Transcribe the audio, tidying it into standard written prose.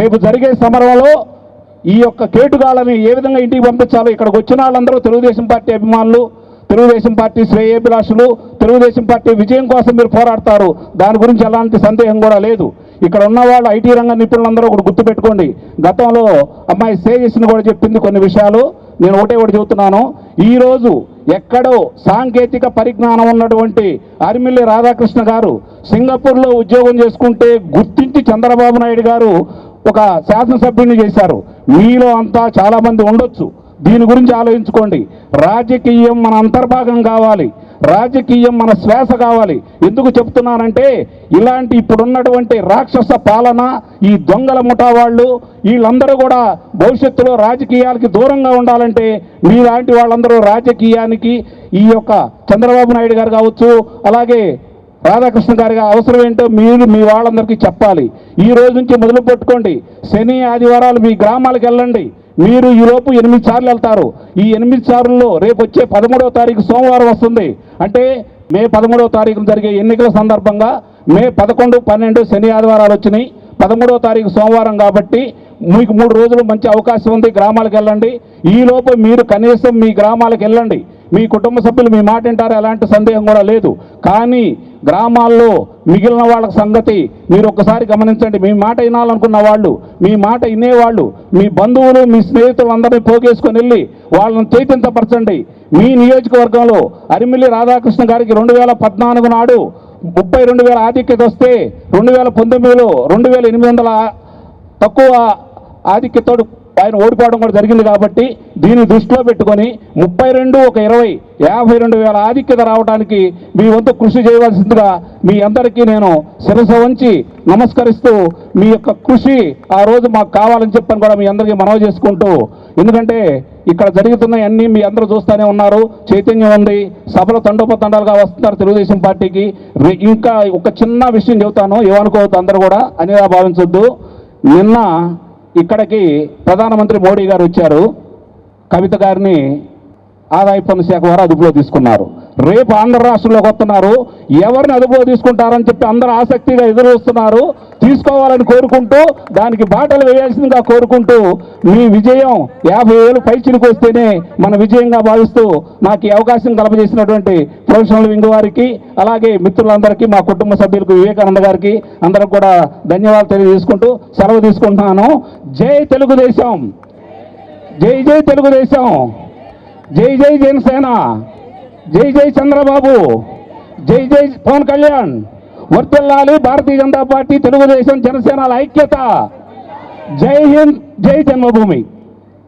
రేపు జరిగే సమరంలో ఈ యొక్క కేటుగాళ్ళని ఏ విధంగా ఇంటికి పంపించాలో ఇక్కడికి వచ్చిన వాళ్ళందరూ తెలుగుదేశం పార్టీ అభిమానులు, తెలుగుదేశం పార్టీ శ్రేయోభిలాషులు, తెలుగుదేశం పార్టీ విజయం కోసం మీరు పోరాడతారు. దాని గురించి ఎలాంటి సందేహం కూడా లేదు. ఇక్కడ ఉన్న వాళ్ళు ఐటీ రంగ నిపుణులందరూ ఒకటి గుర్తుపెట్టుకోండి. గతంలో అమ్మాయి తేజస్విని కూడా చెప్పింది కొన్ని విషయాలు. నేను ఒకటి చెబుతున్నాను. ఈరోజు ఎక్కడో సాంకేతిక పరిజ్ఞానం ఉన్నటువంటి అరిమిల్లి రాధాకృష్ణ గారు సింగపూర్లో ఉద్యోగం చేసుకుంటే గుర్తించి చంద్రబాబు నాయుడు గారు ఒక శాసనసభ్యుని చేశారు. మీలో అంతా చాలామంది ఉండొచ్చు. దీని గురించి ఆలోచించుకోండి. రాజకీయం మన అంతర్భాగం కావాలి, రాజకీయం మన శ్వాస కావాలి. ఎందుకు చెప్తున్నానంటే ఇలాంటి ఇప్పుడున్నటువంటి రాక్షస పాలన, ఈ దొంగల ముఠా వాళ్ళు వీళ్ళందరూ కూడా భవిష్యత్తులో రాజకీయాలకి దూరంగా ఉండాలంటే మీలాంటి వాళ్ళందరూ రాజకీయానికి ఈ యొక్క చంద్రబాబు నాయుడు గారు కావచ్చు, అలాగే రాధాకృష్ణ గారి అవసరం ఏంటో మీరు మీ వాళ్ళందరికీ చెప్పాలి. ఈ రోజు నుంచి మొదలు పెట్టుకోండి. శని ఆదివారాలు మీ గ్రామాలకు వెళ్ళండి. మీరు ఈలోపు 8 సార్లు వెళ్తారు. ఈ 8 సార్లలో రేపు వచ్చే 13వ తారీఖు సోమవారం వస్తుంది. అంటే మే 13వ తారీఖున జరిగే ఎన్నికల సందర్భంగా మే 11, 12 శని ఆదివారాలు వచ్చినాయి. 13వ తారీఖు సోమవారం కాబట్టి మీకు 3 రోజులు మంచి అవకాశం ఉంది. గ్రామాలకు వెళ్ళండి. ఈలోపు మీరు కనీసం మీ గ్రామాలకు వెళ్ళండి. మీ కుటుంబ సభ్యులు మీ మాట వింటారు, ఎలాంటి సందేహం కూడా లేదు. కానీ గ్రామాల్లో మిగిలిన వాళ్ళ సంగతి మీరు ఒక్కసారి గమనించండి. మీ మాట వినాలనుకున్న వాళ్ళు, మీ మాట వినేవాళ్ళు, మీ బంధువులు, మీ స్నేహితులందరినీ పోగేసుకొని వెళ్ళి వాళ్ళని చైతన్యపరచండి. మీ నియోజకవర్గంలో అరిమిల్లి రాధాకృష్ణ గారికి 2014 నాడు 32,000 ఆధిక్యత వస్తే 2019లో 2,800 తక్కువ ఆధిక్యతతో ఆయన ఓడిపోవడం కూడా జరిగింది. కాబట్టి దీన్ని దృష్టిలో పెట్టుకొని 32, 20, 52,000 ఆధిక్యత రావడానికి మీ వంతు కృషి చేయవలసిందిగా మీ అందరికీ నేను శిరస్సు వంచి నమస్కరిస్తూ మీ యొక్క కృషి ఆ రోజు మాకు కావాలని చెప్పని కూడా మీ అందరికీ మనవి చేసుకుంటూ, ఎందుకంటే ఇక్కడ జరుగుతున్నవన్నీ మీ అందరూ చూస్తూనే ఉన్నారు. చైతన్యం ఉంది. సభలో తండోపతండాలుగా వస్తున్నారు తెలుగుదేశం పార్టీకి. ఇంకా ఒక చిన్న విషయం చెబుతాను, ఏమనుకోవద్దు అందరూ కూడా, అనేలా భావించొద్దు. నిన్న ఇక్కడికి ప్రధానమంత్రి మోడీ గారు వచ్చారు. కవిత గారిని ఆదాయ పన్ను శాఖ వారు అదుపులో తీసుకున్నారు. రేపు ఆంధ్ర రాష్ట్రంలోకి వస్తున్నారు. ఎవరిని అదుపులో తీసుకుంటారని చెప్పి అందరూ ఆసక్తిగా ఎదురు చూస్తున్నారు. తీసుకోవాలని కోరుకుంటూ, దానికి బాటలు వేయాల్సిందిగా కోరుకుంటూ, మీ విజయం 50,000 పైచిలకు వస్తేనే మన విజయంగా భావిస్తూ నాకు ఈ అవకాశం కలపజేసినటువంటి ప్రొఫెషనల్ వింగ్ వారికి, అలాగే మిత్రులందరికీ, మా కుటుంబ సభ్యులకు, వివేకానంద గారికి అందరికి కూడా ధన్యవాదాలు తెలియజేసుకుంటూ సెలవు తీసుకుంటున్నాను. జై తెలుగుదేశం, జై జై తెలుగుదేశం, జై జై జనసేన, జై జై చంద్రబాబు, జై జై పవన్ కళ్యాణ్. వర్తిల్లాలి భారతీయ జనతా పార్టీ, తెలుగుదేశం, జనసేనల ఐక్యత. జై హింద్, జై జన్మభూమి.